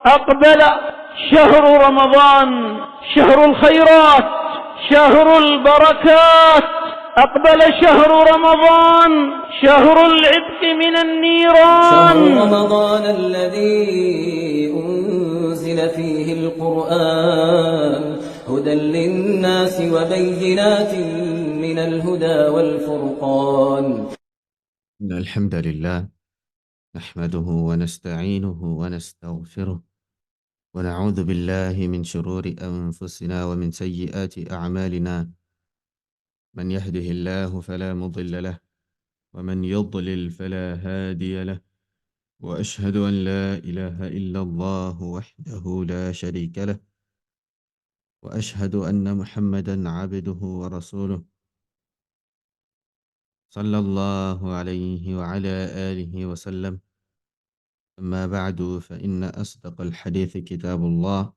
أقبل شهر رمضان، شهر الخيرات، شهر البركات. أقبل شهر رمضان، شهر العتق من النيران. شهر رمضان الذي أنزل فيه القرآن هدى للناس وبينات من الهدى والفرقان. إن الحمد لله نحمده ونستعينه ونستغفره ونعوذ بالله من شرور أنفسنا ومن سيئات أعمالنا. من يهده الله فلا مضل له ومن يضلل فلا هادي له، وأشهد أن لا إله إلا الله وحده لا شريك له، وأشهد أن محمدا عبده ورسوله صلى الله عليه وعلى آله وسلم. أما بعد، فإن أصدق الحديث كتاب الله،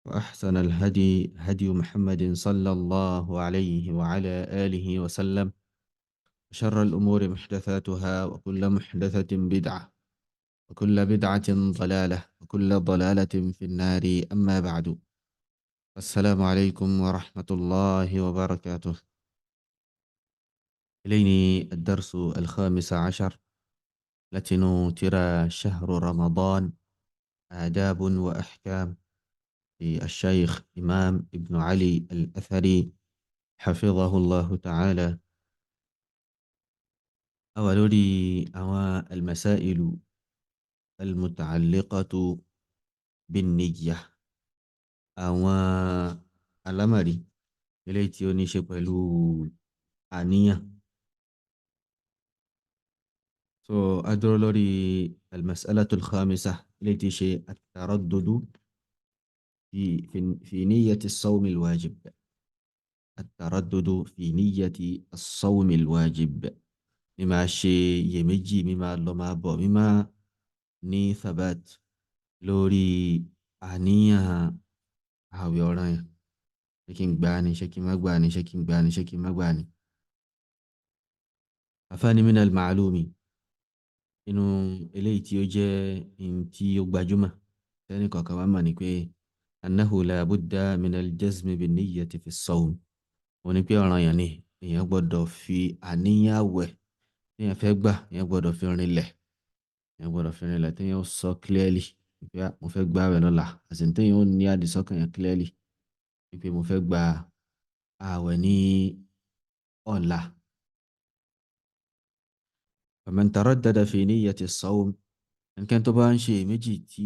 وأحسن الهدي هدي محمد صلى الله عليه وعلى آله وسلم، وشر الأمور محدثاتها، وكل محدثة بدعة، وكل بدعة ضلالة، وكل ضلالة في النار. أما بعد، السلام عليكم ورحمة الله وبركاته. إليني الدرس الخامس عشر، لتن ترى شهر رمضان آداب وأحكام، الشيخ إمام ابن علي الأثري حفظه الله تعالى. أولي المسائل المتعلقة بالنية، أو الأمر التي ينشئ pẹ̀lú àníyàn. أدر لوري المسألة الخامسة التي شيء التردد في نية الصوم الواجب. التردد في نية الصوم الواجب، مما شيء يمجي، مما لما بو، مما ní thabat lórí àníyàn àwẹ̀ ọ̀ranyàn. Ṣé kí n gbà á ni, ṣé kí n má gbà á ni, ṣé kí n gbà á ni, ṣé kí n má gbà á ni. Afáàní min al-ma'lumi, inú eléyìí tí ó jẹ́ in tí ó gbajúmọ̀ tẹ́nì kọ̀ọ̀kan wá mọ̀ ni pé annahu la budda min al-jazmi bin niyyati fi as-sawm. Wọ́n ní pé ọ̀ranyàn ni èèyàn gbọ́dọ̀ fi àníyàn àwẹ̀ tí èèyàn fẹ́ gbà, èèyàn gbọ́dọ̀ fi rinlẹ̀. Èèyàn gbọ́dọ̀ fi rinlẹ̀ tí èèyàn ó sọ clearly pé mo fẹ́ gba àwẹ̀ lọ́la, àti tí èèyàn ó ní àdìsọ́kàn yẹn clearly pé mo fẹ́ gba àwẹ̀ ní ọ̀la. faman taraddada fi niyyati as-sawm, ẹnikẹ́ni tó bá ń ṣe méjì tí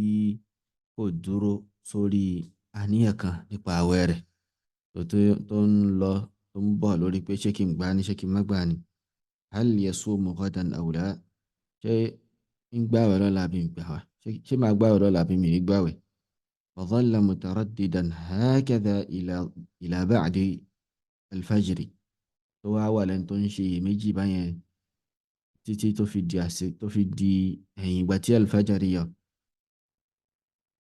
kò dúró sórí àníyàn kan nípa àwẹ̀ rẹ̀, tó ń lọ tó ń bọ̀ lórí pé ṣé kí n gbà á ni, ṣé kí n má gbà á ni. hal yasumu ghadan aw la, ṣé ń gbààwẹ̀ lọ́la bí ń gbààwẹ̀, ṣé máa gbààwẹ̀ lọ́la bí mi ní gbààwẹ̀. wa dhalla mutaraddidan hakadha ila ba'di al-fajr, tó wá wà lẹ́nu tó ń ṣe iyèméjì báyẹn títí tó fi di ẹ̀yìn ìgbà tí al-fajr yọ.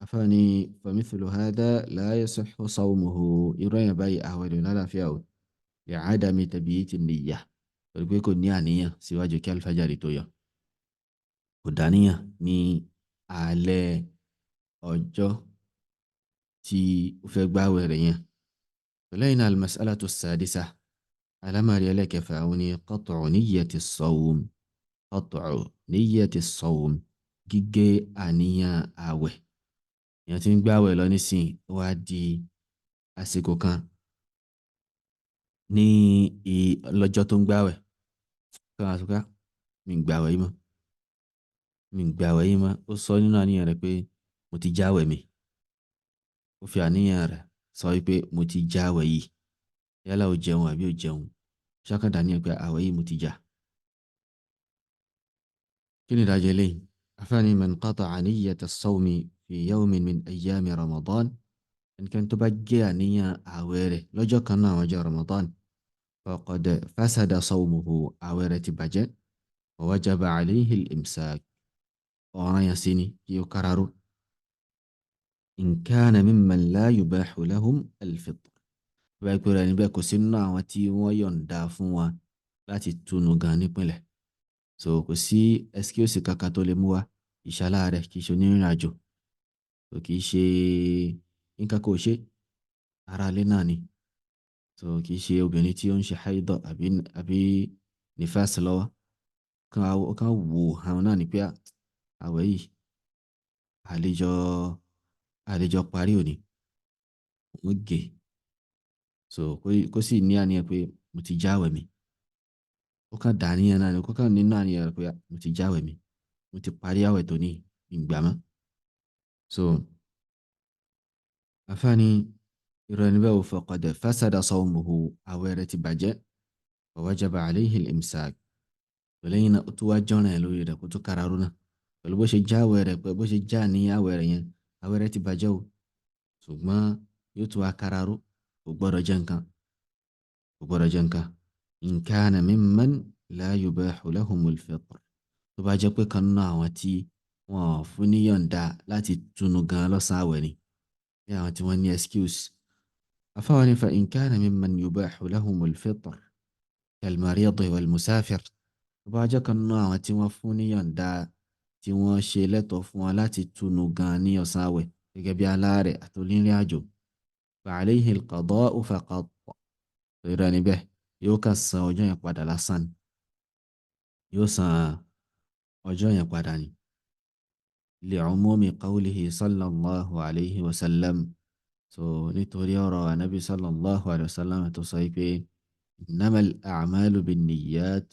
afáàní famithlu hadha la yasihhu sawmuhu, irú ẹ̀yàn báyìí àwẹ̀ rẹ̀ lálàáfíà o, li'adami tabyiti an-niyyah, torí pé kò ní àníyàn síwájú kí al-fajr tó yọ. Kò dàníyàn ní alẹ́ ọjọ́ tí ó fẹ́ gbààwẹ̀ rẹ̀ yẹn. lẹ́yìn náà al-mas'alatu as-sadisa, alámàrí ẹlẹ́kẹfà òun ni qat'u niyyati as-sawm. qat'u niyyati as-sawm, gígé àníyàn àwẹ̀. èèyàn tí ń gbààwẹ̀ lọ nísìn wá di àsìkò kan ní lọ́jọ́ tó ń gbààwẹ̀ tó wá sọ́ká mi ń gbààwẹ̀ yìí mọ́, mi ń gbààwẹ̀ yìí mọ́. Ó sọ nínú àníyàn rẹ̀ pé mo ti jáwẹ̀ mi. Ó fi àníyàn rẹ̀ sọ wípé mo ti jáwẹ̀ yìí, yálà ó jẹun àbí ó jẹun, ṣákàdá níyàn pé àwẹ̀ yìí mo ti já. kí ni ìdájọ́ eléyìí? afáàní man qata'a niyyata as-sawmi fi yawmin min ayyami Ramadan, ẹnikẹ́ni tó bá gé àníyàn àwẹ̀ rẹ̀ lọ́jọ́ kan náà àwọn ọjọ́ Ramadan, faqad fasada sawmuhu, àwẹ̀ rẹ̀ ti bàjẹ́. wa wajaba alayhi al-imsak, ọ̀ranyàn sí ni kí ó káraró. in kana mimman la yubahu lahum al-fitr, báyìí pé rẹ̀ níbẹ̀ kò sí nínú àwọn tí wọ́n yọ̀ǹda fún wa láti túnu gan nípìnlẹ̀. So kò sí excuse kankan tó lè mú wa, ìṣàlá rẹ̀ kì í ṣe onírìn àjò, so kì í ṣe nǹkan kò ṣe ara ilé náà ni, so kì í ṣe obìnrin tí ó ń ṣe haidọ̀ àbí nífàs lọ́wọ́ kan wò àwọn náà ni pé àwẹ̀ yìí àlejò àlejò parí òní wọ́n gé, so kó sì ní àníyàn pé mo ti jáwẹ̀ mi, ó kàn dà níyàn náà ni, kó kàn nínú àníyàn rẹ̀ pé mo ti jáwẹ̀ mi, mo ti parí àwẹ̀ tó ní ìgbà mọ́. So àfààní irú ẹni bẹ́ẹ̀ faqad fasada sawmuhu, àwẹ̀ rẹ̀ ti bàjẹ́, wa wajaba alayhi al-imsak, lẹ́yìn náà ó tún wá jọ́ràn ẹ̀ lórí rẹ̀ kó tún kararú náà pẹ̀lú bó ṣe já àwẹ̀ rẹ̀, pẹ̀lú bó ṣe já ní àwẹ̀ rẹ̀ yẹn, àwẹ̀ rẹ̀ ti bàjẹ́ o, ṣùgbọ́n yóò tún wá kararú, kò gbọ́dọ̀ jẹ nǹkan, kò gbọ́dọ̀ jẹ nǹkan. In kana mimman la yubahu lahumul fitr, tó bá jẹ́ pé kan náà àwọn tí wọ́n fún ní yọ̀ǹda láti túnu gan lọ́sàn-án àwẹ̀ ni, bí àwọn tí wọ́n ní excuse. afáwọn ní fa in kana mimman yubahu lahumul fitr kal maridi wal musafir, tó bá jẹ́ kan náà àwọn tí wọ́n fún ní yọ̀ǹda tí wọ́n ṣe lẹ́tọ̀ọ́ fún wọn láti túnu gan ní ọ̀sán àwẹ̀ gẹ́gẹ́ bí aláàrẹ̀ àti onírìn àjò, fa alayhi al-qada'u faqat, ìrọ̀ níbẹ̀ yóò kà san ọjọ́ yẹn padà lásán ni, yóò san ọjọ́ yẹn padà ni. li'umumi qawlihi sallallahu alayhi wa sallam, so nítorí ọ̀rọ̀ ànábì sallallahu alayhi wa sallam tó sọ pé innamal a'malu binniyat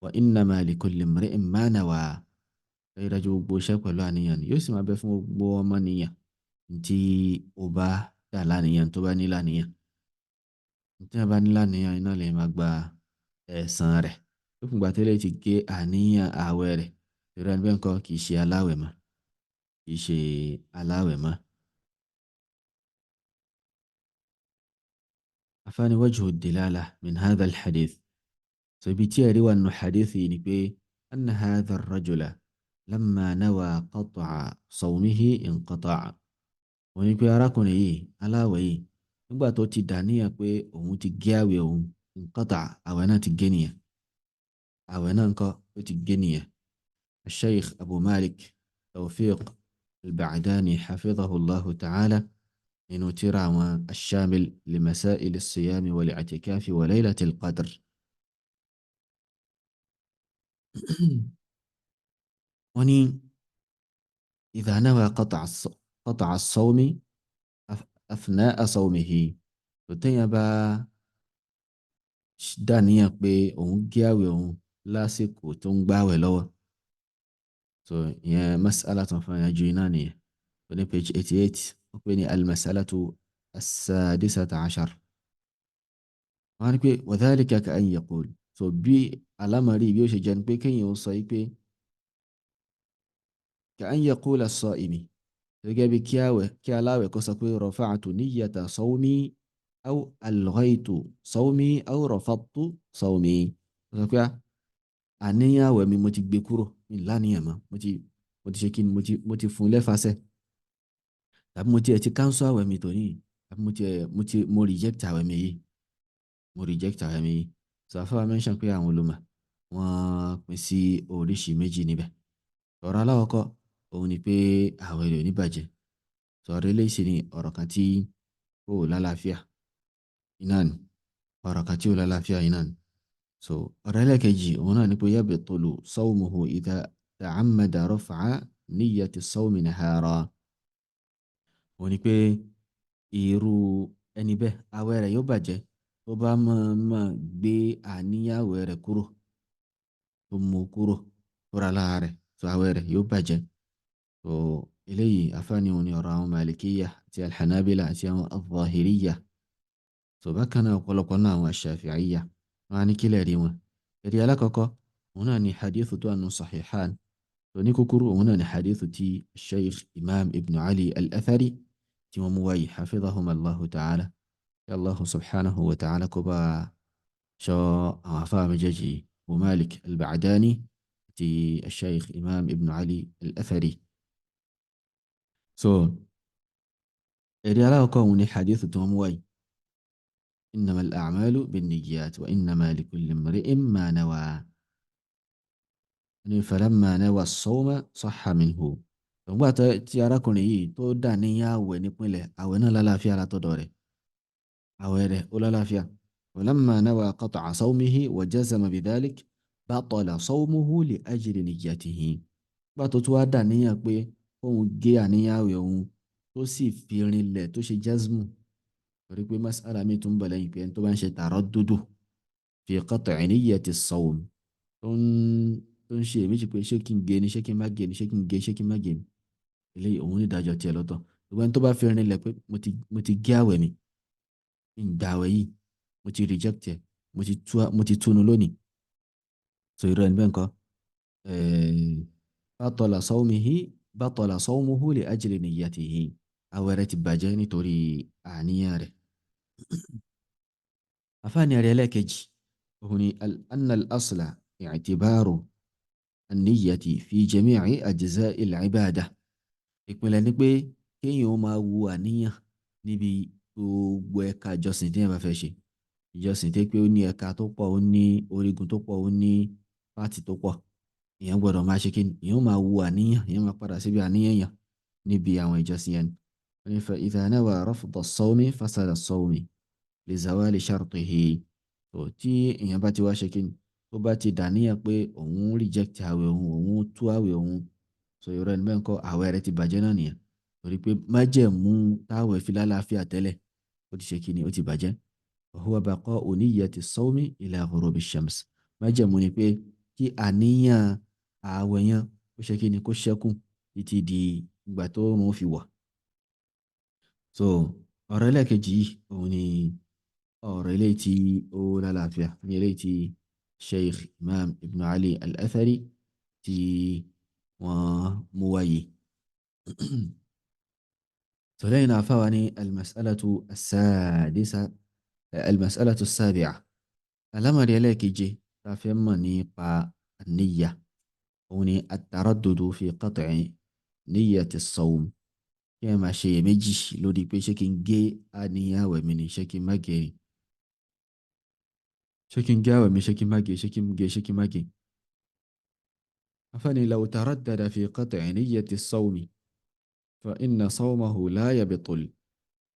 wa innama likulli imri'in ma nawa, dájúdájú gbogbo iṣẹ́ pẹ̀lú àníyàn ni, yóò sì máa bẹ fún gbogbo ọmọnìyàn tí ó bá dà láníyàn, tó bá ní láníyàn, tí wọ́n bá ní láníyàn iná lè máa gba ẹ̀san rẹ̀, tó fún gbà tẹ́lẹ̀ ti gé àníyàn ààwẹ̀ rẹ̀, ìrọ̀ ẹni bẹ́ẹ̀ ńkọ́ kì í ṣe aláwẹ̀ mọ́, kì í ṣe aláwẹ̀ mọ́. afáàní wajhu dilala min hadha al-hadith, so ibi tí ẹ̀rí wà nù hadith yìí ni pé anna hadha ar-rajula lamma nawa qat'a sawmihi inqata'a, wọ́n ní pé arákùnrin yìí aláwẹ̀ yìí nígbà tó ti dàníyàn pé òun ti gé àwẹ̀ òun, inqata'a, àwẹ̀ náà ti gé nìyẹn, àwẹ̀ náà ńkọ́ ó ti gé nìyẹn. الشيخ أبو مالك توفيق البعداني حفظه الله تعالى nínú tírà àwọn الشامل لمسائل الصيام والاعتكاف وليلة القدر wọ́n ní إذا نوى قطع الصوم أثناء صومه، tó téèyàn bá dàníyàn pé òun gé àwẹ̀ òun lásìkò tó ń gbààwẹ̀ lọ́wọ́, so ìyẹn mas'ala tó ń fún ẹ̀yà ju iná nìyẹn, tó ní page 88 ó pè ní al-mas'alatu as-sadisata ashar. wọ́n á ní pé wa dhalika ka'an yaqul, so bí alámọ̀rí bí ó ṣe jẹ́ ni pé kéèyàn ó sọ yí pé ka'an yaqula as-sa'imi, gẹ́gẹ́ bí kí aláwẹ̀ kó sọ pé rafa'tu niyyata sawmi aw alghaytu sawmi aw rafadtu sawmi, sọ pé àníyàn àwẹ̀ mi mo ti gbé kúrò ní láníyàn mọ́, mo ti ṣe kí ni, mo ti fún lẹ́fàṣẹ́, tàbí mo ti ẹ̀ ti káńsù àwẹ̀ mi tòní, tàbí mo reject àwẹ̀ mi yìí, mo reject àwẹ̀ mi yìí. So àfáà mention pé àwọn olùmọ̀ wọ́n pín sí oríṣi méjì níbẹ̀. ọ̀rọ̀ aláwọ̀kọ́ òun ni pé àwẹ̀ rẹ̀ ò ní bàjẹ́, sọ̀rọ̀ eléyìí sì ni ọ̀rọ̀ kan tí ó lálàáfíà iná ni, ọ̀rọ̀ kan tí ó lálàáfíà iná ni. so ọ̀rọ̀ ẹlẹ́kejì òun náà ni pé yabtulu sawmuhu idha ta'ammada raf'a niyyati sawmi nahara, òun ni pé irú ẹni bẹ́ẹ̀ àwẹ̀ rẹ̀ yóò bàjẹ́ tó bá mọ̀ọ́mọ̀ gbé àníyàn àwẹ̀ rẹ̀ kúrò, tó mú kúrò fúnra lára rẹ̀, so àwẹ̀ rẹ̀ yóò bàjẹ́. so eléyìí afáàní òun ni ọ̀rọ̀ àwọn màlìkíyà àti alhanabila àti àwọn al-zahiriyya, so bákan náà ọ̀pọ̀lọpọ̀ náà àwọn ash-shafi'iyya wọ́n á ní kílẹ̀ rí wọn. ẹ̀rí alákọ̀ọ́kọ́ òun náà ni hadithu tó ànú sahihan, so ní kúkúrú òun náà ni hadithu tí sheikh imam ibn ali al-athari tí wọ́n mú wáyé hafidhahum allahu ta'ala, ya allahu subhanahu wa ta'ala kó bá ṣọ́ àwọn afá méjèèjì Abu Malik al-Ba'dani àti sheikh imam ibn ali al-athari. so ẹ̀rí alákọ̀ọ́kọ́ òun ni hadithu tó mú wáyé إنما الأعمال بالنيات وإنما لكل امرئ ما نوى، فلما نوى الصوم صح منه nígbà tí arákùnrin yìí tó dà níyàn àwẹ̀ nípìnlẹ̀, àwẹ̀ náà lálàáfíà látọ̀dọ̀ rẹ̀, àwẹ̀ rẹ̀ ó lálàáfíà. walamma nawa qat'a sawmihi wa jazama bidhalik batala sawmuhu li ajli niyyatihi. nígbà tó tún wá dà níyàn pé òun gé àníyàn àwẹ̀ òun tó sì fi rinlẹ̀ tó ṣe jazmu, torí pé mas'ala mi tún bọ̀ lẹ́yìn pé ẹni tó bá ń ṣe taraddudu fi qat'i niyyati as-sawm, tó ń ṣe èméjì pé ṣé kí n gé ni, ṣé kí n má gé ni, ṣé kí n gé, ṣé kí n má gé ni, eléyìí òun ní ìdájọ́ tiẹ̀ lọ́tọ̀. ṣùgbọ́n ẹni tó bá fi rinlẹ̀ pé mo ti gé àwẹ̀ mi, ìgbà àwẹ̀ yìí mo ti reject ẹ̀, mo ti túnu lónìí, so irú ẹni bẹ́ẹ̀ ńkọ́ batala sawmuhu li ajli niyyatihi, àwẹ̀ rẹ̀ ti bàjẹ́ nítorí àníyàn rẹ̀. àfáàní rẹ̀ ẹlẹ́ẹ̀kejì òun ni anna al-asla i'tibaru an-niyyati fi jami'i ajza'i al-ibada. ìpìlẹ̀ ni pé kéèyàn ó máa wo àníyàn níbi gbogbo ẹ̀ka ìjọsìn tí èèyàn bá fẹ́ ṣe. ìjọsìn tí pé ó ní ẹ̀ka tó pọ̀, ó ní orígun tó pọ̀, ó ní pàtì tó pọ̀, èèyàn gbọ́dọ̀ máa ṣe kíni, èèyàn máa wo àníyàn, èèyàn máa padà síbi àníyàn yẹn níbi àwọn ìjọsìn yẹn. wọ́n ní fa idha nawa rafda as-sawmi fasada as-sawmi li zawali shartihi. tó tí èèyàn bá ti wá ṣe kíni, tó bá ti dàníyàn pé òun reject àwẹ̀ òun tú àwẹ̀ òun, so irú ẹni bẹ́ẹ̀ ńkọ́ àwẹ̀ rẹ̀ ti bàjẹ́ náà nìyẹn, torí pé májẹ̀mú táwẹ̀ fi lálàáfíà tẹ́lẹ̀ ó ti ṣe kíni, ó ti bàjẹ́. wa huwa baqa'u niyyati as-sawmi ila ghurubi ash-shams. májẹ̀mú ni pé kí àníyàn àwẹ̀ yẹn ó ṣe kíni, kó ṣẹ́kù títí di ìgbà tó oòrùn fi wọ̀. so ọ̀rọ̀ ẹlẹ́ẹ̀kejì yìí òun ni ọ̀rọ̀ eléyìí tí ó lálàáfíà, ní eléyìí tí Sheikh Imam Ibn Ali Al-Athari tí wọ́n mú wáyé. سلينا فواني المسألة السابعة. الأمر يليك جي تفهمني با النية، وني التردد في قطع نية الصوم. كما شيء مجي لودي بي شكين جي أنيا ومني شكين مجي، شكين جا ومن شكين مجي، شكين مجي. أفني لو تردد في قطع نية الصوم فإن صومه لا يبطل.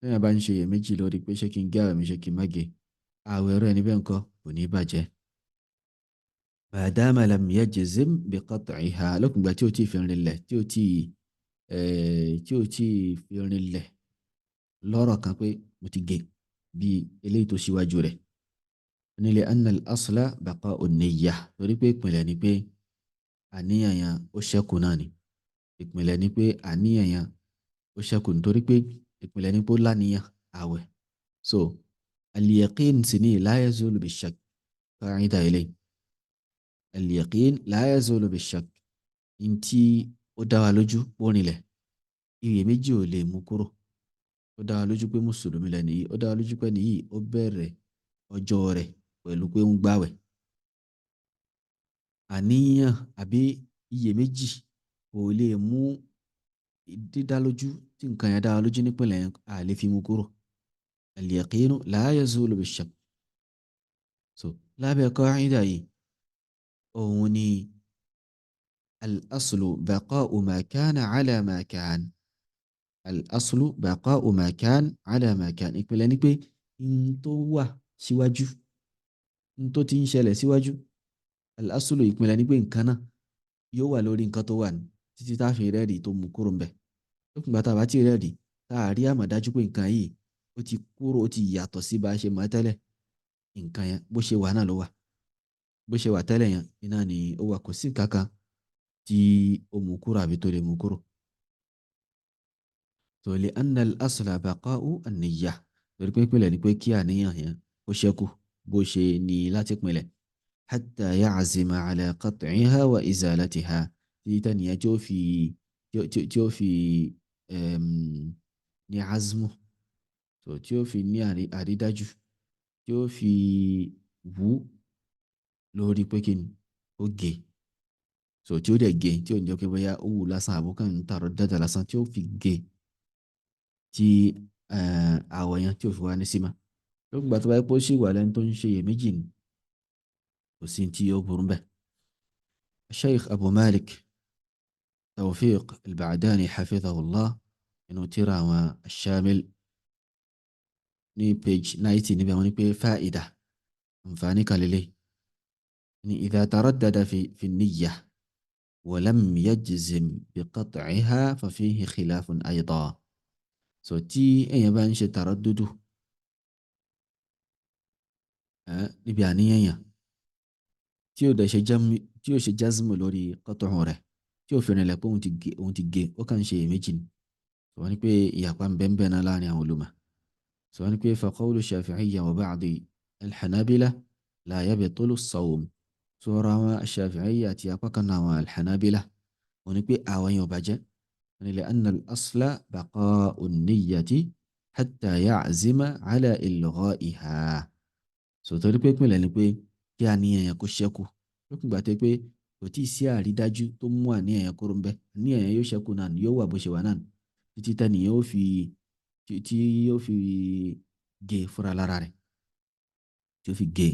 tẹ́yìn bá ń ṣe iyèméjì lórí pé ṣé kí n gé àwẹ̀ mi, ṣé kí n má gé, àwẹ̀ rẹ̀ níbẹ̀ ńkọ́ kò ní bàjẹ́. madama lam yajzim bi qat'iha, lókùngbà tí ó ti fi rinlẹ̀, tí ó ti fi rinlẹ̀ lọ́rọ̀ kan pé mo ti gé, bí eléyìí tó ṣíwájú rẹ̀. nílé anna al-asla baqa'u an-niyyah, torí pé ìpìlẹ̀ ni pé àníyàn yẹn ó ṣẹ́kù náà ni. ìpìlẹ̀ ni pé àníyàn yẹn ó ṣẹ́kù nítorí pé ìpìlẹ̀ ni pé ó láníyàn àwẹ̀. so al-yaqin sì ní la yazulu bi-shakk, qa'ida eléyìí. al-yaqin la yazulu bi-shakk, ntí ó dá wa lójú pó rinlẹ̀, iyèméjì ò lè mú kúrò. ó dá wa lójú pé mùsùlùmí lẹ́ni yìí, ó dá wa lójú pé ẹni yìí ó bẹ̀rẹ̀ ọjọ́ rẹ̀ pẹ̀lú pé ó ń gbàwẹ̀. àníyàn àbí iyèméjì kò lè mú dídá lójú tí nǹkan yẹn dá wa lójú nípìnlẹ̀ yẹn, a lè fi mú kúrò. al-yaqinu la yazulu bi-shakk. so lábẹ́ qa'ida yìí òun ni al-aslu baqa'u ma kana ala ma kan. al-aslu baqa'u ma kan ala ma kan. ìpìlẹ̀ ni pé n tó wà síwájú, n tó ti ń ṣẹlẹ̀ síwájú, al-aslu ìpìlẹ̀ ni pé nǹkan náà yóò wà lórí nǹkan tó wà ní títí tá a fi rẹ́ẹ̀dì tó mú kúrò ń bẹ̀. lókùngbà tá a bá ti rẹ́ẹ̀dì tá a rí àmọ̀dájú pé nǹkan yìí ó ti kúrò, ó ti yàtọ̀ sí bá a ṣe mọ̀ tẹ́lẹ̀, nǹkan yẹn bó ṣe wà náà ló wà, bó ṣe wà tẹ́lẹ̀ yẹn iná ni ó wà, kò sí nǹkan kan tí ó mú kúrò àbí tó lè mú kúrò. tó li anna al-asla baqa'u an-niyyah, torí pé ìpìlẹ̀ ni pé kí àníyàn yẹn ó ṣẹ́kù bó ṣe ní láti pinlẹ̀. hatta ya'zima ala qat'iha wa izalatiha, tí tẹ́nìyàn tí ó fi ní azmu, tí ó fi ní àrídájú, tí ó fi wú lórí pé kí ni ó gé, tí ó dẹ̀ gé, tí ó ń jẹ́ pé bóyá ó wù lásán àbúkàn ń tààrọ̀ dáadáa lásán, tí ó fi gé tí àwọ̀ yẹn tí ó fi wá ní símá. lókùngbà tó bá yẹ pé ó sì wà lẹ́nu tó ń ṣe iyèméjì ni, kò sí tí ó burú bẹ́ẹ̀. Sheikh Abu Malik Tawfiq al-Ba'dani hafidhahullah inú tírà àwọn Ash-Shamil ní page 90 níbẹ̀ wọ́n ní pé fa'ida àǹfààní kan lélẹ̀ ní idha taraddada fi niyya wa lam yajzim bi qat'iha fa fihi khilafun aydan. So tí èèyàn bá ń ṣe taraddudu níbi àníyàn yàn tí ó ṣe jazmu lórí qat'u rẹ̀ tí ó fi rìnlẹ̀ pé òun ti gé ó kàn ń ṣe èméjì ni. So wọ́n ní pé ìyapa ń bẹ́ẹ̀ náà láàrin àwọn olùmọ̀. So wọ́n ní pé fa qawlu Shafi'iyya wa ba'di al-Hanabila la yabtulu as-sawm. So ọ̀rọ̀ àwọn Shafi'iyya àti apá kan náà àwọn al-Hanabila wọ́n ní pé àwọn yóò bàjẹ́. wọ́n ní li'anna al-asla baqa'u an-niyyati hatta ya'zima 'ala ilgha'iha. So torí pé ìpìlẹ̀ ni pé kí àníyàn yẹn kó ṣẹ́kù lókùn gbà tẹ́ pé kò tí ì sí àrídájú tó mú àníyàn yẹn kúrò ń bẹ́ àníyàn yẹn yóò ṣẹ́kù náà yóò wà bó ṣe wà náà títí tẹ́ni yóò fi gé fúnra lára rẹ̀ tí ó fi gé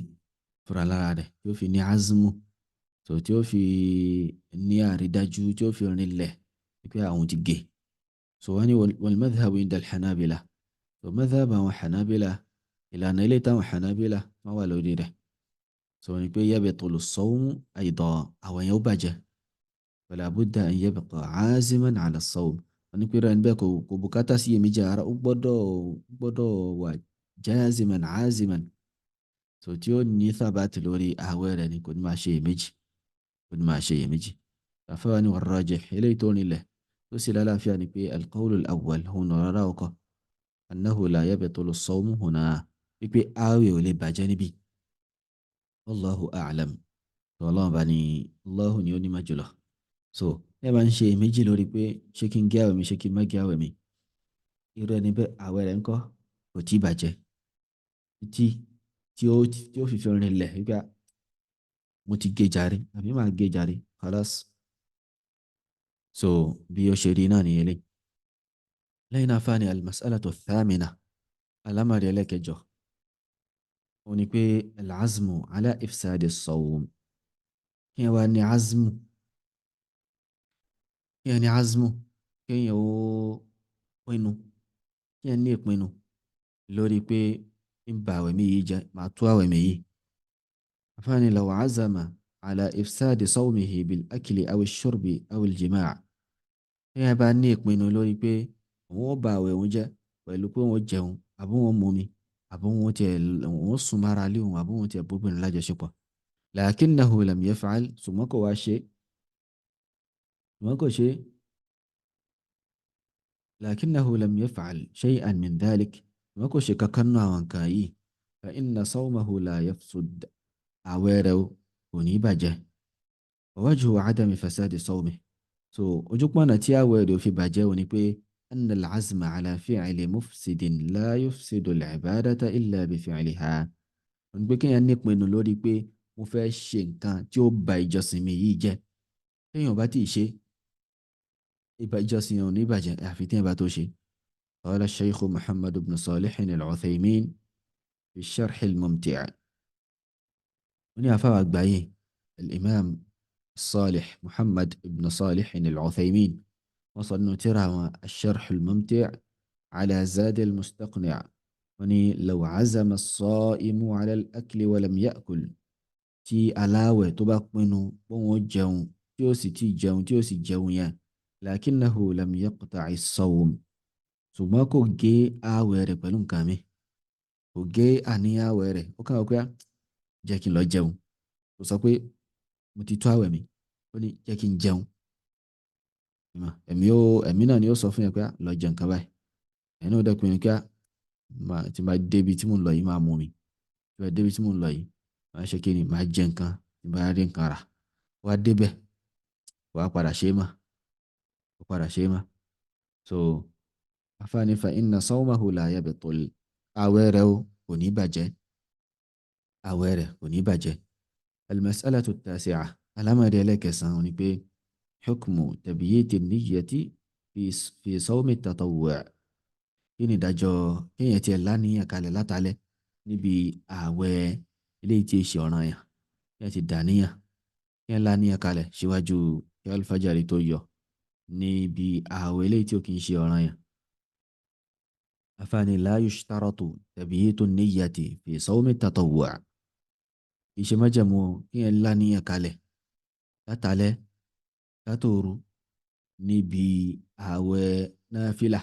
fúnra lára rẹ̀ tí ó fi ní azmu so tí ó fi ní àrídájú tí ó fi rinlẹ̀ pé àwọn ti gé. So wọ́n ní wal madhhabu inda al-Hanabila. So madhhab àwọn Hanabila ìlànà ilé táwọn Hanabila wọ́n wà lórí rẹ̀. So wọ́n ní pé yabtulu as-sawmu aydan àwọn yẹn ó bàjẹ́ fala budda an yabqa 'aziman 'ala as-sawm. wọ́n ní pé rẹ̀ níbẹ̀ kò bùkátà sí iyèméjì ara ó gbọ́dọ̀ wà jaziman 'aziman. So tí ó ní thabati lórí ààwẹ̀ rẹ̀ ni kò ní máa ṣe iyèméjì. àfẹ́wà ni war-rajih eléyìí tó nílẹ̀ tó sì lálàáfíà ni pé al-qawlu al-awwal hùnà rárá ọkọ̀ annahu la yabtulu as-sawmu hùnà wípé ààwẹ̀ ò lè bàjẹ́ níbí. Wallahu a'lam. So ọlọ́run bá ní Allahu ni ó ní má jùlọ. So ẹ máa ń ṣe iyèméjì lórí pé ṣé kí n gé àwẹ̀ mi ṣé kí n má gé àwẹ̀ mi. irú ẹni bẹ́ẹ̀ àwẹ̀ rẹ̀ ńkọ́ kò tí ì bàjẹ́ tí ó fi rinlẹ̀ wípé mo ti gé jàre àbí máa gé jàre khalas. So bí ó ṣe rí náà nìyẹn lé. lẹ́yìn náà fáni al-mas'alatu ath-thamina alámàrí ẹlẹ́kẹjọ ó ní pé al-azmu ala ifsadi as-sawm. kí wá ní azmu kí ní azmu kí yẹn ó pinnu kí yẹn ní ìpinnu lórí pé ń ba àwẹ̀ mi yìí jẹ́ máa tú àwẹ̀ mi yìí. afáàní law azama ala ifsadi sawmihi bil akli aw ash-shurbi aw al-jima'. kí yẹn bá ní ìpinnu lórí pé òun ó ba àwẹ̀ òun jẹ́ pẹ̀lú pé òun jẹun àbí òun mumi àbí òun sùn mára lé òun àbí òun tiẹ̀ bóbìnrin lájọṣepọ̀. lakinnahu lam yaf'al ṣùgbọ́n kò ṣe لكنه لم يفعل شيئا من ذلك وكو شككنا وانكاي فإن صومه لا يفسد أويرو ونيباجه ووجه عدم فساد صومه. So ojúpọ̀nà tí àwẹ̀rẹ̀ fi bàjẹ́ òní pé أن العزم على فعل مفسد لا يفسد العبادة إلا بفعلها. wọ́n gbé kéèyàn nípinnu lórí pé mo fẹ́ ṣe nǹkan tí ó ba ìjọsìn mi yìí jẹ́ téèyàn bá tí ì ṣe ìjọsìn ò ní bàjẹ́ àfi téèyàn bá tó ṣe. قال الشيخ محمد بن صالح العثيمين في الشرح الممتع. wọ́n ní àfáà àgbáyé الإمام الصالح محمد بن صالح العثيمين وصلنا ترى الشرح الممتع على زاد المستقنع. وني لو عزم الصائم على الأكل ولم يأكل tí aláwẹ̀ tó bá pinnu bóun jẹun tí ó sì ti jẹun tí ó sì jẹun yẹn lakinnahu lam yaqta'i as-sawm ṣùgbọ́n kò gé ààwẹ̀ rẹ̀ pẹ̀lú nǹkan mi kò gé àníyàn ààwẹ̀ rẹ̀ ó kàn wọ́n pé jẹ́ kí n lọ jẹun kò sọ pé mo ti tó ààwẹ̀ mi ó ní jẹ́ kí n jẹun ẹ̀mí náà ni ó sọ fún yẹn pé lọ jẹ nǹkan báyìí ẹ̀yin náà dẹ́kun yẹn pé tí máa débi tí mo ń lọ yìí máa mú mi tí máa débi tí mo ń lọ yìí máa ṣe kí ni máa jẹ nǹkan tí bá rí nǹkan rà wá débẹ̀ wá padà ṣe é mà so afáàní fa inna sawmahu la yabtul àwẹ̀ rẹ̀ kò ní bàjẹ́ al-mas'alatu at-tasi'ah alámọ̀dé ẹlẹ́kẹsàn-án ni pé hukmu tabyiti niyyati fi sawmi at-tatawwu' kí ni ìdájọ́ kéèyàn tiẹ̀ láníyàn kalẹ̀ látàlẹ́ níbi àwẹ̀ eléyìí tí ṣe ọ̀ranyàn kí ẹ ti dàníyàn kí ẹ láníyàn kalẹ̀ síwájú kí alifájàrí tó yọ níbi ààwẹ̀ eléyìí tí ó kì í ṣe ọ̀ranyàn. àfààní la yushtaratu tabyitu niyyati fi sawmi tatawwu' kì í ṣe májẹ̀mú kí ẹ láníyàn kalẹ̀ látàlẹ́ látòru níbi ààwẹ̀ náfìlà.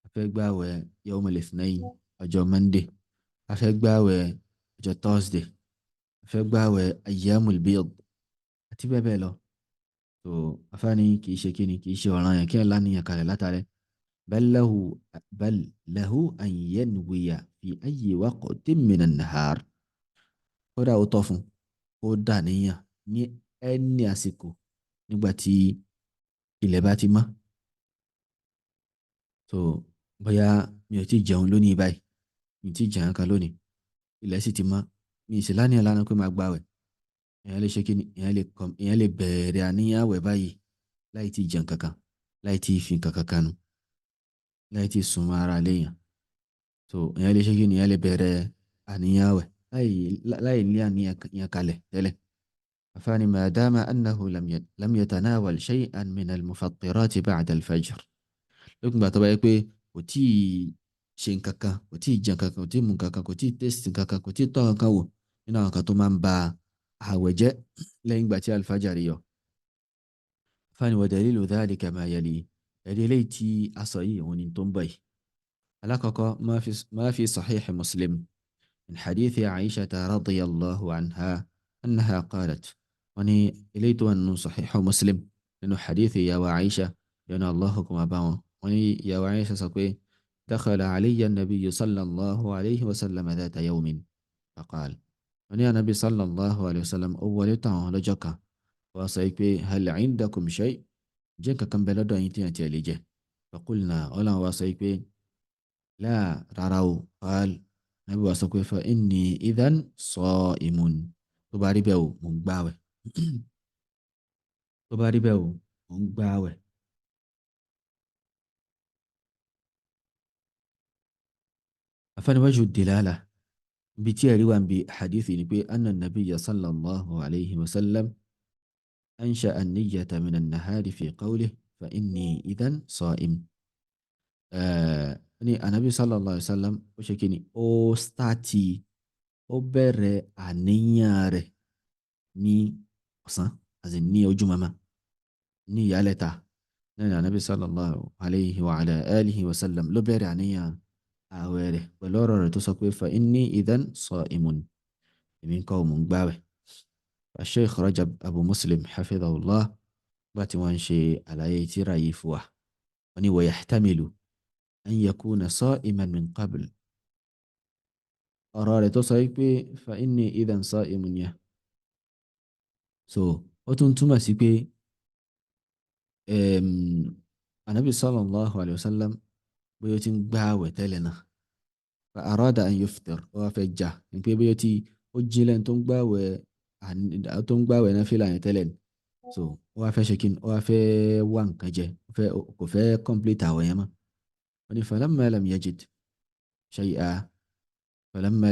a fẹ́ gbààwẹ̀ yawmul ithnain ọjọ́ Monday, a fẹ́ gbààwẹ̀ ọjọ́ Thursday, a fẹ́ gbààwẹ̀ ayyamul bid àti bẹ́ẹ̀ bẹ́ẹ̀ lọ. so àfààní kì í ṣe kíni, kì í ṣe ọ̀ranyàn kí ẹ láníyàn kalẹ̀ látàlẹ́. bal lahu an yanwiya fi ayyi waqtin minan nahar. kódà ó tọ́ fún ó dà níyàn ní ẹni àsìkò nígbà tí ilẹ̀ bá ti mọ́. so bóyá mi ò tí jẹun lónìí báyìí, mi ò tí jẹun kan lónìí, ilẹ̀ sì ti mọ́, mi ì sì láníyàn lánàá pé máa gbààwẹ̀. èèyàn lè ṣe kí ni, èèyàn lè bẹ̀rẹ̀ àníyàn àwẹ̀ báyìí láì tí jẹun kankan, láì tí fi kankan kanu, láì tí súnmọ́ ara léèyàn. so èèyàn lè ṣe kí ni, èèyàn lè bẹ̀rẹ̀ àníyàn àwẹ̀ láì ní àníyàn kalẹ̀ tẹ́lẹ̀. àfààní ma dama annahu lam yatanawal shay'an min al-mufattirati ba'da al-fajr. lókùn gbà tó bá yẹ pé kò tí ì ṣe nǹkan kan, kò tí ì jẹun kankan, kò tí ì mu nǹkan kan, kò tí ì tẹ́sítì nǹkan kan, kò tí ì tọ́ nǹkan wò nínú àwọn kan tó máa ń ba ààwẹ̀ jẹ́ lẹ́yìn ìgbà tí alfajari yọ. àfààní wa dalilu dhalika ma yali. ẹ̀rí eléyìí tí a sọ yìí òun ni tó ń bọ̀ yìí. alákọ̀ọ́kọ́ ma fi sahih Muslim min hadithi Aisha radiyallahu anha annaha qalat. wọ́n ní eléyìí tó wà nínú sahih Muslim nínú hadithi ìyàwó Aisha yọ̀nà Allahu kò máa bá wọn. wọ́n ní ìyàwó Aisha sọ pé dakhala alayya an-nabiyyu sallallahu alayhi wa sallam dhata yawmin faqal. wọ́n ní anabi sallallahu alayhi wa sallam ó wọlé tàn án lọ́jọ́ kan, wọ́n sọ pé hal indakum shay, jẹ́ kankan bẹ lọ́dọ̀ yín tí yàn tiẹ̀ lè jẹ. faqulna, ọlọ́run wa sọ pé la rárá o. qal, nabi wa sọ pé fa inni idhan sa'imun. tó bá rí bẹ́ẹ̀ o mò ń gbààwẹ̀. tó bá rí bẹ́ẹ̀ o mò ń gbààwẹ̀. àfààní wajhu dilala bí tí ẹ̀rí wà ń bi hadithi ni pé anna nabiyya sallallahu alayhi wa sallam ansha an-niyyata min an-nahari fi qawlihi fa inni idhan sa'im. ní anabi sallallahu alayhi wa sallam ó ṣe kí ni, ó bẹ̀rẹ̀ àníyàn rẹ̀ ní ọ̀sán, àti ní ojúmọmọ, ní ìyálẹ̀ta. náà ni anabi sallallahu alayhi wa ala alihi wa sallam ló bẹ̀rẹ̀ àníyàn ààwẹ̀ rẹ̀ pẹ̀lú ọ̀rọ̀ rẹ̀ tó sọ pé fa inni idhan sa'imun, èmi kọ́ mò ń gbààwẹ̀. Sheikh Rajab Abu Muslim hafidhahullah gbà tí wọ́n ń ṣe àlàyé tírà yìí fún wa, wọ́n ní wa yahtamilu an yakuna sa'iman min qabl. ọ̀rọ̀ rẹ̀ tó sọ pé fa inni idhan sa'imun yẹn, so ó tún túmọ̀ sí pé anabi sallallahu alayhi wa sallam bóyá ó ti ń gbààwẹ̀ tẹ́lẹ̀ náà, fa arada an yuftir, ó wá fẹ́ jà ní pé bóyá ó jí lẹ́nu tó ń gbààwẹ̀ náfìlà yẹn tẹ́lẹ̀ ni. so ó wá fẹ́ ṣe kí ni, ó wá fẹ́ wá nǹkan jẹ, kò fẹ́ complete àwẹ̀ yẹn mọ́. wọ́n ní falamma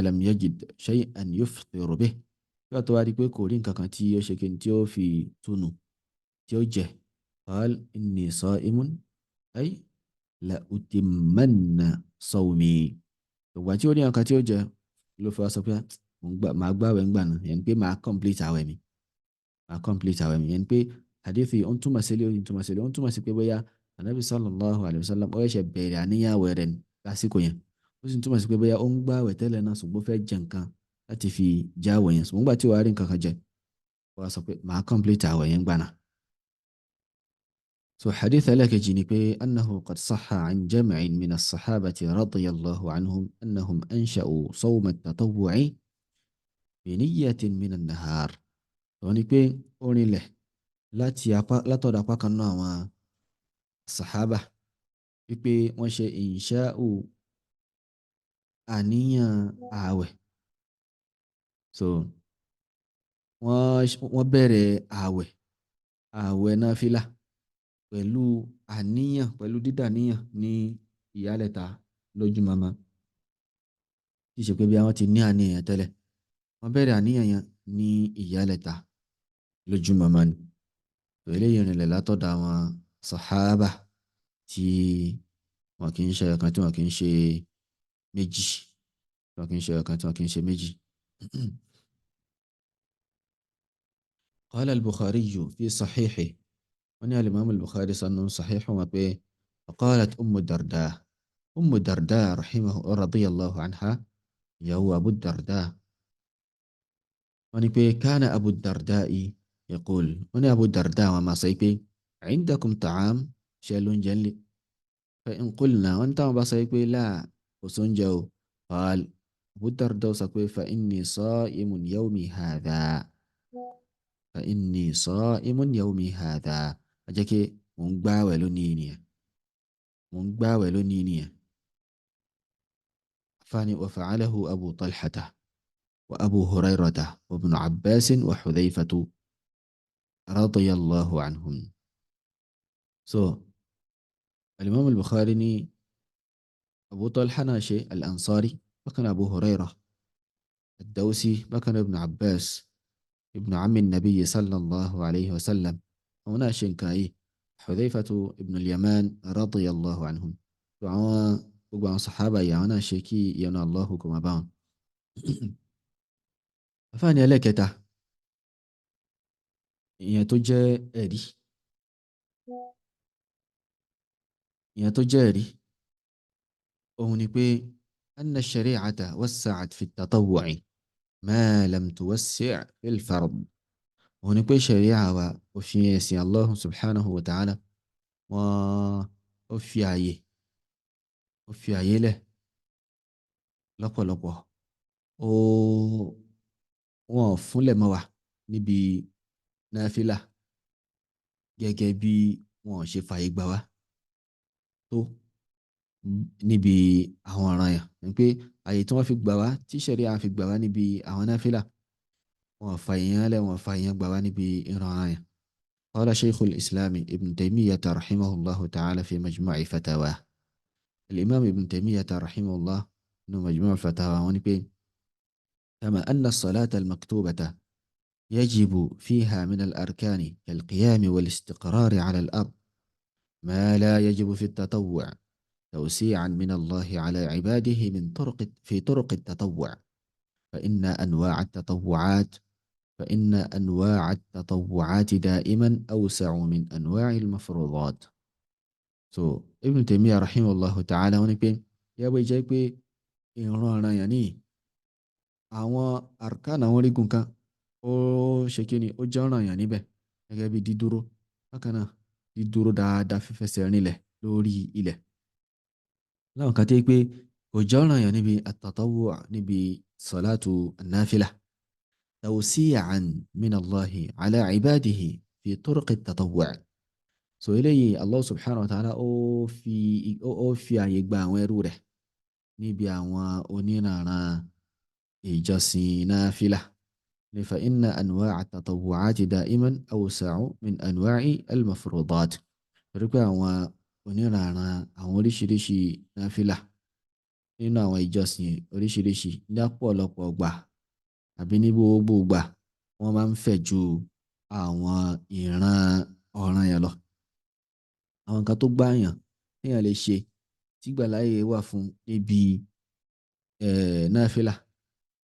lam yajid shay'an yuftiru bih, yóò tó wá rí pé kò rí nǹkan kan tí ó ṣe kí ni, tí ó fi túnu, tí ó jẹ. qal inni sa'imun ay la utimmanna sawmi. ìgbà tí ó ní nǹkan tí ó jẹ ló fi wá sọ pé màá gbààwẹ̀ ńgbà náà, yẹn ni pé màá complete àwẹ̀ mi, yẹn ni pé hadithi ó ń túmọ̀ sí pé bóyá anabi sallallahu alayhi wa sallam ó ṣẹ̀ṣẹ̀ bẹ̀rẹ̀ àníyàn àwẹ̀ rẹ̀ lásìkò yẹn, ó sì ń túmọ̀ sí pé bóyá ó ń gbààwẹ̀ tẹ́lẹ̀ náà ṣùgbọ́n fẹ́ jẹ nǹkan láti fi já àwẹ̀ yẹn, ṣùgbọ́n gbà tí ó wá rí nǹkan kan jẹ ó wá sọ pé màá complete àwẹ̀ yẹn gbà náà. so hadith ẹlẹ́kejì ni pé annahu qad sahha an jam'in min as-sahabati radiyallahu anhum annahum ansha'u sawma at-tatawwu'i bi niyyatin min an-nahar. wọ́n ní pé ó rinlẹ̀ látọ̀dọ̀ apá kan náà àwọn sàhábà wípé wọ́n ṣe insha'u àníyàn ààwẹ̀. so wọ́n bẹ̀rẹ̀ ààwẹ̀ náfìlà pẹ̀lú àníyàn, pẹ̀lú dídàníyàn ní ìyálẹ̀ta lójúmọmọ, tí í ṣe pé bí wọ́n ti ní àníyàn tẹ́lẹ̀. wọ́n bẹ̀rẹ̀ àníyàn yẹn ní ìyálẹ̀ta lójúmọmọ ni. eléyìí rìnlẹ̀ látọ̀dọ̀ àwọn sàhábà tí wọn kì í ṣe ọ̀kan tí wọn kì í ṣe méjì tí wọn kì í ṣe ọ̀kan tí wọn kì í ṣe méjì. قال البخاري في صحيحه وني الإمام البخاري صنع صحيح وما به فقالت أم الدرداء رضي الله عنها يا هو أبو الدرداء وني به كان أبو الدرداء يقول وني أبو الدرداء وما سيبي عندكم طعام شالون جنلي فإن قلنا وانت ما بسيبي لا وسنجو قال أبو الدرداء سكوي فإني صائم يومي هذا فإني صائم يومي هذا أجاكي مونغباوي لونينيا مونغباوي لونينيا فاني وفعله أبو طلحة وأبو هريرة وابن عباس وحذيفة رضي الله عنهم. So الإمام البخاري ني أبو طلحة ناشي الأنصاري بكن أبو هريرة الدوسي بكن ابن عباس ابن عم النبي صلى الله عليه وسلم وناشي كاي حذيفة ابن اليمان رضي الله عنهم. gbogbo àwọn sàhábà yìí àwọn náà ṣe kí ìyọ́nú Allahu kó máa bá wọn. àfáàní ẹlẹ́kẹta ìyẹn tó jẹ́ ẹ̀rí òun ni pé anna shari'ata wassa'at fi at-tatawwu'i ma lam tuwassi' fil fard. òun ni pé sharia wa òfin ẹ̀sìn Allahu subhanahu wa ta'ala wọ́n ó fi àyè lẹ̀ lọ́pọ̀lọpọ̀ wọn ò fúnlẹ̀ mọ́ wa níbi náfìlà gẹ́gẹ́ bí wọn ò ṣe fàyè gbà wá tó níbi àwọn ọ̀ranyàn ní pé àyè tí wọ́n fi gbà wá tí ṣẹ̀ríà fi gbà wá níbi àwọn náfìlà wọn ò fàyè yẹn lẹ̀ wọn ò fàyè yẹn gbà wá níbi ọ̀ranyàn. قال شيخ الإسلام ابن تيمية رحمه الله تعالى في مجموع فتاواه. الإمام ابن تيمية رحمه الله إنه مجموع الفتاوى ونبي كما أن الصلاة المكتوبة يجب فيها من الأركان كالقيام والاستقرار على الأرض ما لا يجب في التطوع توسيعا من الله على عباده في طرق التطوع فإن أنواع التطوعات دائما أوسع من أنواع المفروضات. So Ibn Taymiyyah rahimahullahu ta'ala wọ́n ní pé yẹ́bọ̀ jẹ́ pé ìran ọ̀ranyàn ní àwọn arkan àwọn orígun kan ó ṣe kí ni ó jẹ́ ọ̀ranyàn níbẹ̀ gẹ́gẹ́ bí dídúró bákan náà dídúró dáadáa fífẹsẹ̀ rinlẹ̀ lórí ilẹ̀ láwọn kan tẹ́ pé kò jẹ́ ọ̀ranyàn níbi at-tatawwu' níbi salatu an-nafila tawsi'an min Allahi ala ibadihi fi turuq at-tatawwu'. So eléyìí Allah subhanahu wa ta'ala ó fi àyè gba àwọn ẹrú rẹ̀ níbi àwọn oníranran ìjọsìn náfìlà ní fa inna anwa'a at-tatawwu'ati da'iman awsa'u min anwa'i al-mafruḍāt. torí pé àwọn oníranran àwọn oríṣiríṣi náfìlà nínú àwọn ìjọsìn oríṣiríṣi ní ọ̀pọ̀lọpọ̀ gbà àbí ní gbogbo gbà wọ́n máa ń fẹ̀ ju àwọn ìran ọ̀ranyàn lọ. àwọn nǹkan tó gbáyàn téèyàn lè ṣe tígbàláyè wà fún níbi náfìlà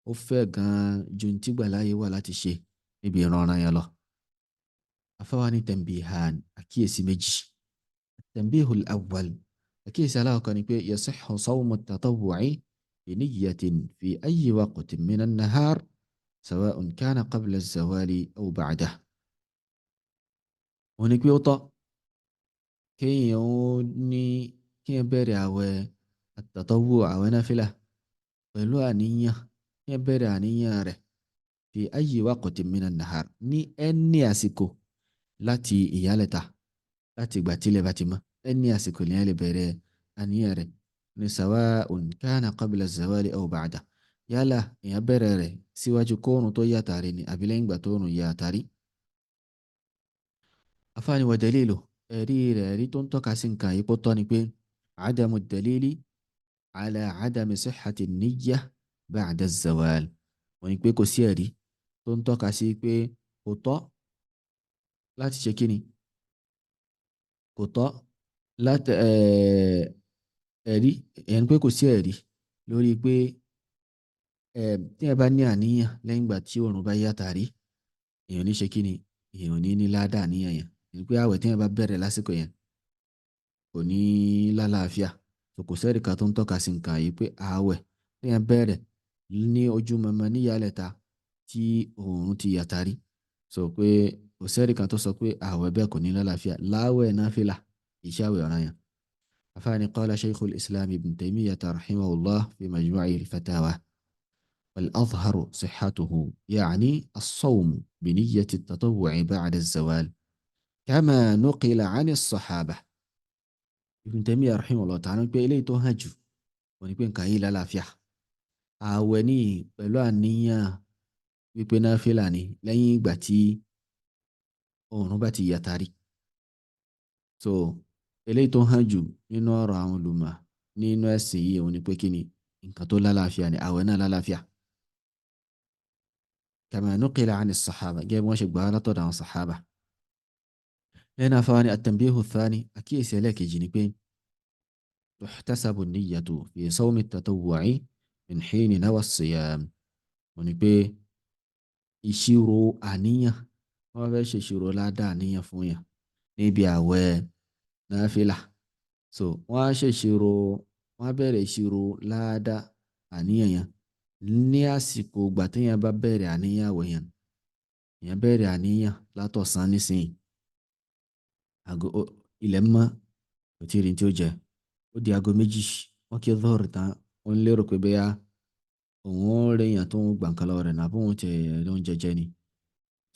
ó fẹ́ gan-an ju tígbàláyè wà láti ṣe níbi ìran ọ̀ranyàn lọ. afáwa ní tanbihan àkíyèsí méjì. tanbihul awwal àkíyèsí aláwọ̀kan ni pé yasihhu sawmu at-tatawwu'i bi niyyatin fi ayyi waqtin min an-nahar sawa'un kana qabla az-zawali aw ba'dah. wọ́n ní pé ó tọ́ kéèyàn bẹ̀rẹ̀ àwẹ̀ at-tatawwu' àwẹ̀ náfìlà pẹ̀lú àníyàn kéèyàn bẹ̀rẹ̀ àníyàn rẹ̀ fi ayyi waqtin minan nahar ní ẹni àsìkò láti ìyálẹ̀ta láti ìgbà tílẹ̀ bá ti mọ́ ẹni àsìkò lèyàn lè bẹ̀rẹ̀ àníyàn rẹ̀ ní sawa'un kana qabla az-zawali aw ba'da yálà èèyàn bẹ̀rẹ̀ rẹ̀ síwájú kóòrùn tó yà tàrí ni àbí lẹ́yìn ìgbà tóòrùn yà tàrí. afáàní wa dalilu ẹ̀rí tó ń tọ́ka sí nǹkan yìí pọ́tọ́ ni pé adamu dalili ala adami sihhati niyya ba'da zawal. wọ́n ní pé kò sí ẹ̀rí tó ń tọ́ka sí pé kò tọ́ láti ṣe kíni kò tọ́ láti ẹ̀rí ẹ̀yẹn pé kò sí ẹ̀rí lórí pé tí ẹ bá ní àníyàn lẹ́yìn ìgbà tí oòrùn bá yá tàrí èèyàn ní ṣe kí ni èèyàn ní ládàá àníyàn yẹn ní pé àwẹ̀ tí ẹ bá bẹ̀rẹ̀ lásìkò yẹn kò ní lálàáfíà so kò sẹ́ẹ̀rì kan tó ń tọ́ka sí nǹkan yìí pé àwẹ̀ tí ẹ bẹ̀rẹ̀ ní ojú mọ́mọ́ níyàlẹ̀ta tí oòrùn ti yá tàrí so pé kò sẹ́ẹ̀rì kan tó sọ pé àwẹ̀ bẹ́ẹ̀ kò ní lálàáfíà láwẹ̀ náfìlà iṣẹ́ àwẹ̀ ọ̀ranyàn. àfáàní qala shaykhul islam ibn taymiyyah rahimahullah fi majmu'i al-fatawa والأظهر صحته يعني الصوم بنية التطوع بعد الزوال كما نقل عن الصحابة. Ibn Taymiyyah rahimahullah ta'ala pé eléyìí tó hàn jù wọ́n ní pé nǹkan yìí lálàáfíà ààwẹ̀ ní pẹ̀lú àníyàn wípé náfìlà ni lẹ́yìn ìgbà tí oòrùn bá ti yá tàrí so eléyìí tó hàn jù nínú ọ̀rọ̀ àwọn olùmọ̀ nínú ẹ̀sìn yìí wọ́n ní pé kí ni nǹkan tó lálàáfíà ni ààwẹ̀ náà lálàáfíà. كما نقل عن الصحابة جايب واش قالت عن الصحابة لنا فاني التنبيه الثاني أكيد سيلك جنبين تحتسب النية في صوم التطوع من حين نوى الصيام ونبي يشيروا àníyàn wọ́n fẹ́ ṣe ìṣirò ládàá àníyàn fún yàn níbi àwẹ̀ náfìlà so wọ́n á ṣe ìṣirò wọ́n á bẹ̀rẹ̀ ìṣirò ládàá àníyàn yẹn ní àsìkò ìgbà téèyàn bá bẹ̀rẹ̀ àníyàn àwẹ̀ yẹn èèyàn bẹ̀rẹ̀ àníyàn látọ̀sán nísìnyí ilẹ̀ mọ́ kò tí ì rí tí ó jẹ ó di aago méjì wọ́n kí zọ́ọ̀rì tán ó ń lérò pé bẹ́yà òun ó réyàn tó ń gbà nǹkan lọ́wọ́ rẹ̀ náà bóun ti ló ń jẹjẹ ni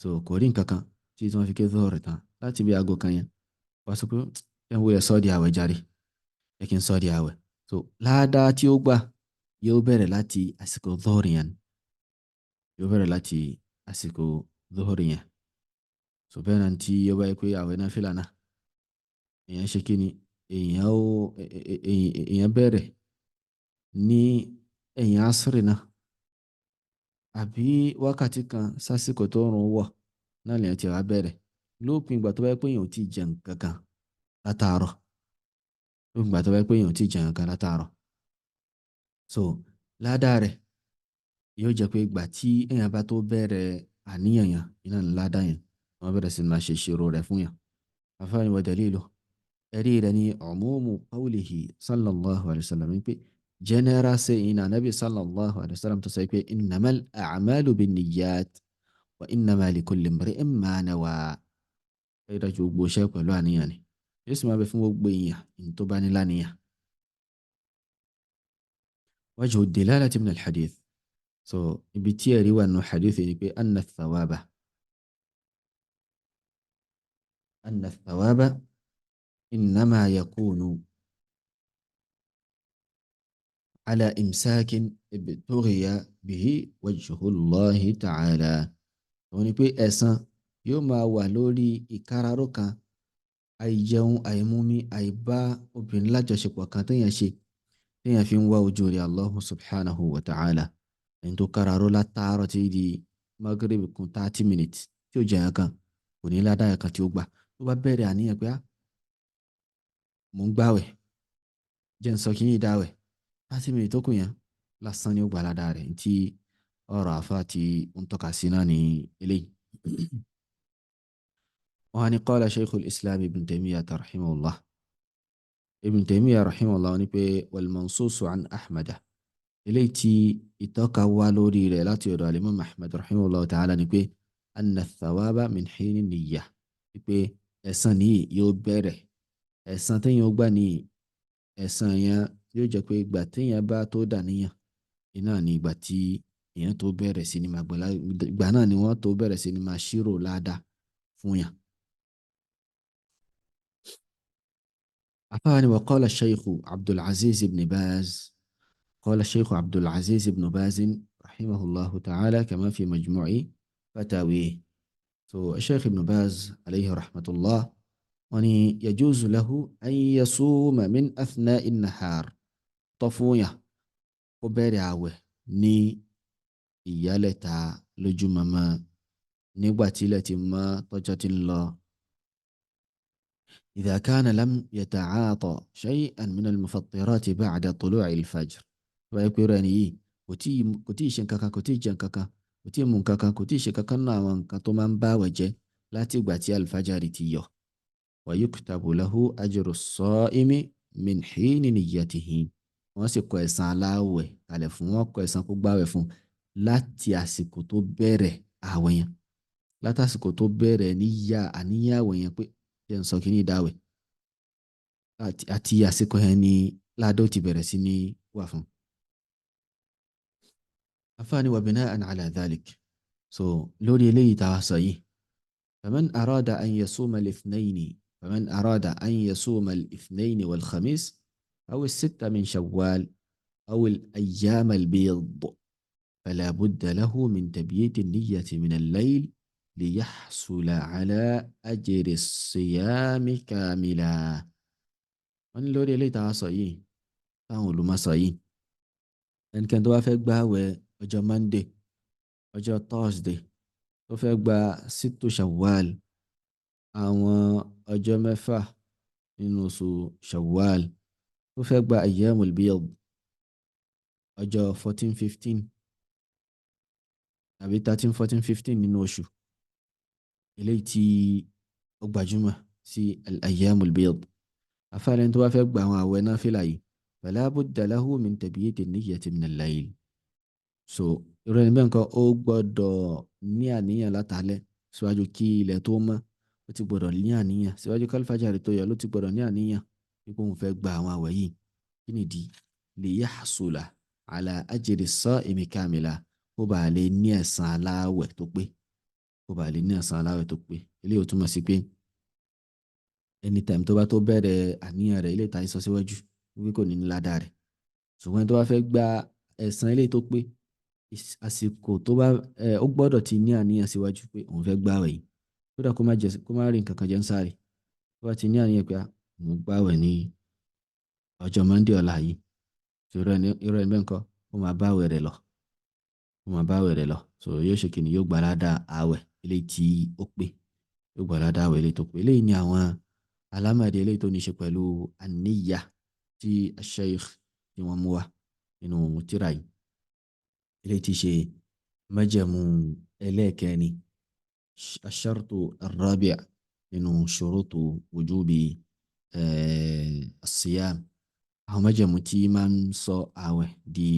so kò rí nǹkan kan tí wọ́n fi kí zọ́ọ̀rì tán láti bí aago kan yẹn wọ́n sọ pé ẹ̀ ń wúlẹ̀ sọ́ọ̀dì àwẹ̀ járe ẹ̀ kí n sọ́ọ̀dì àwẹ̀ so ládàá tí ó gbà yóò bẹ̀rẹ̀ láti àsìkò zọ́ọ̀rì yẹn yóò bẹ̀rẹ̀ láti àsìkò zọ́ọ̀rì yẹn so bẹ́ẹ̀ náà tí yóò bá yẹ pé àwẹ̀ náfìlà náà èèyàn ṣe kí ni èèyàn bẹ̀rẹ̀ ní ẹ̀yìn asiri náà àbí wákàtí kan sásìkò tó rùn wọ̀ náà lèèyàn ti wá bẹ̀rẹ̀ lópin ìgbà tó bá yẹ pé èèyàn ò tí ì jẹun kankan látàárọ̀ lópin ìgbà tó bá yẹ pé èèyàn ò tí ì jẹun kankan látàárọ̀ so ládàá rẹ̀ yóò jẹ́ pé ìgbà tí èèyàn bá tó bẹ̀rẹ̀ àníyàn yẹn iná ní ládàá yẹn wọ́n bẹ̀rẹ̀ sí máa ṣe ìṣirò rẹ̀ fún yàn. àfáàní wa dalilu ẹ̀rí rẹ̀ ní umumu qawlihi sallallahu alayhi wa sallam pé general saying anabi sallallahu alayhi wa sallam tó sọ pé innamal a'malu binniyat wa innama likulli imri'in ma nawa ẹ̀rí dájú gbogbo iṣẹ́ pẹ̀lú àníyàn ni yóò sì máa bẹ fún gbogbo èèyàn ní tó bá ní láníyàn. وجه الدلالة من الحديث so ibi tí ẹ̀rí wà nínú hadith ni pé anna الثواب إنما يكون على إمساك ابتغي به وجه الله تعالى wọ́n ní pé ẹ̀san yóò máa wà lórí ìkáraró kan àìjẹun àìmumi àìbá obìnrin lájọṣepọ̀ kan téèyàn ṣe téèyàn fi ń wá ojú rẹ̀ Allahu subhanahu wa ta'ala ẹni tó káraró látàárọ̀ tí di maghrib kún 30 minutes tí ó jẹun kan kò ní ládàá kan tí ó gbà tó bá bẹ̀rẹ̀ àníyàn pé mò ń gbàwẹ̀ jẹ́ ń sọ kí ní ìdáwẹ̀ 30 minutes tó kù yẹn lásán ni ó gbà ládàá rẹ̀ tí ọ̀rọ̀ àfa tí ó ń tọ́ka sí náà ní eléyìí. wọ́n á ní qala shaykhul islam ibn taymiyyah rahimahullah ibn taymiyyah rahimahullah ní pé wal mansusu an ahmada eléyìí tí ìtọ́ka wá lórí rẹ̀ láti ọ̀dọ̀ alimam ahmad rahimahullah ta'ala ní pé anna thawaba min hini niyyah pé ẹ̀san ní yóò bẹ̀rẹ̀ ẹ̀san téèyàn ó gbà ní ẹ̀san yẹn yóò jẹ́ pé ìgbà téèyàn bá tó dàníyàn iná ní ìgbà tí èèyàn tó bẹ̀rẹ̀ sí ni máa gbọ́lá ìgbà náà ni wọ́n tó bẹ̀rẹ̀ sí ni máa ṣírò ládàá fún yàn. أفاني وقال الشيخ عبد العزيز بن باز قال الشيخ عبد العزيز بن باز رحمه الله تعالى كما في مجموع فتاويه so الشيخ ابن باز عليه رحمة الله وني يجوز له أن يصوم من أثناء النهار طفوية وبرعوه ني ìyálẹ̀ta lójúmọmọ nígbà tí ilẹ̀ ti mọ́ tọ́jọ́ ti ń lọ إذا كان لم يتعاطى شيئا من المفطرات بعد طلوع الفجر ويقول يعني كتي شنكاكا كتي جنكاكا كتي منكاكا كتي شنكاكا ناوان كتومان باوجه لا تقبتي الفجر تيو ويكتب له أجر الصائم من حين نيته wọ́n sì kọ ẹ̀san aláwẹ̀ kalẹ̀ fún wọn kọ ẹ̀san kó gbààwẹ̀ fún láti àsìkò tó bẹ̀rẹ̀ àwẹ̀ yẹn látàsìkò tó bẹ̀rẹ̀ níyà àníyàn àwẹ̀ yẹn pé jẹ́ n sọ kí ní ìdáwẹ̀ àti àsìkò yẹn ni ládó ti bẹ̀rẹ̀ sí ní wà fún. afáàní wa bina'an ala dhalik so lórí eléyìí tá a sọ yìí faman arada an yasuma al-ithnayni faman arada an yasuma al-ithnayni wal-khamis aw as-sitta min shawwal aw al-ayyam al-bid fala budda lahu min tabyit an-niyyati min al-layl liyahsula ala ajri as-siyami kamila. wọ́n ní lórí eléyìí tá a sọ yìí táwọn olùmọ̀ sọ yìí ẹnikẹ́ni tó bá fẹ́ gbààwẹ̀ ọjọ́ Monday ọjọ́ Thursday tó fẹ́ gba sítò Shawwal àwọn ọjọ́ mẹ́fà nínú oṣù Shawwal tó fẹ́ gba ayyamul bid ọjọ́ 14-15 àbí 13-14-15 nínú oṣù eléyìí tí ó gbajúmọ̀ sí ayyamul bid afárẹ́ tó bá fẹ́ gba àwọn àwẹ̀ náfìlà yìí fala budda lahu min tabyiti niyyati min al-layl so irú ẹni bẹ́ẹ̀ nǹkan ó gbọ́dọ̀ ní àníyàn látàlẹ́ síwájú kí ilẹ̀ tó mọ́ ó ti gbọ́dọ̀ ní àníyàn síwájú kálífàjárì tó yọ ló ti gbọ́dọ̀ ní àníyàn wípé òun fẹ́ gba àwọn àwẹ̀ yìí kí nìdí li yahsula ala ajri as-sa'imi kamila kó bàa lè ní ẹ̀san aláwẹ̀ tó pé kó bàa lè ní ẹ̀san aláwẹ̀ tó pé eléyìí ó túmọ̀ sí pé anytime tó bá tó bẹ̀rẹ̀ àníyàn rẹ̀ ilé ìtàn sọ síwájú wípé kò ní ní ládàá rẹ̀ ṣùgbọ́n tó bá fẹ́ gba ẹ̀san ilé tó pé àsìkò tó bá ó gbọ́dọ̀ ti ní àníyàn síwájú pé òun fẹ́ gbààwẹ̀ yìí kódà kó má rí nǹkan kan jẹ ń sáré tó bá ti ní àníyàn pé òun gbààwẹ̀ ní ọjọ́ Monday ọ̀la yìí irú ẹni bẹ́ẹ̀ ńkọ́ ó máa báwẹ̀ rẹ̀ lọ so yóò ṣe kìnnì yóò gbà ládàá àwẹ̀ eléyìí tí ó pé yóò gbà ládàá àwẹ̀ eléyìí tó pé eléyìí ni àwọn alámọ̀dé eléyìí tó ní ṣe pẹ̀lú àníyà tí Sheikh tí wọ́n mú wá nínú tírà yìí eléyìí tí ṣe májẹ̀mú ẹlẹ́ẹ̀kẹrin ash-shartu ar-rabi' nínú shurutu wujubi as-siyam àwọn májẹ̀mú tí máa ń sọ àwẹ̀ di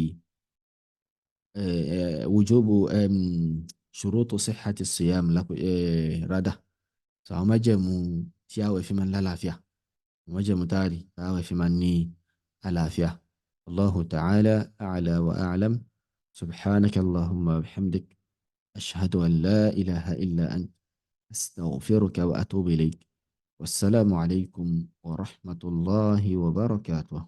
wujubu shurutu sihhati as-siyam rádà so àwọn májẹ̀mú tí àwẹ̀ fi máa ń lálàáfíà májẹ̀mú táàrí àwẹ̀ fi máa ń ní àlàáfíà. Allahu ta'ala a'la wa a'lam. سبحانك اللهم وبحمدك أشهد أن لا إله إلا أنت أستغفرك وأتوب إليك والسلام عليكم ورحمة الله وبركاته.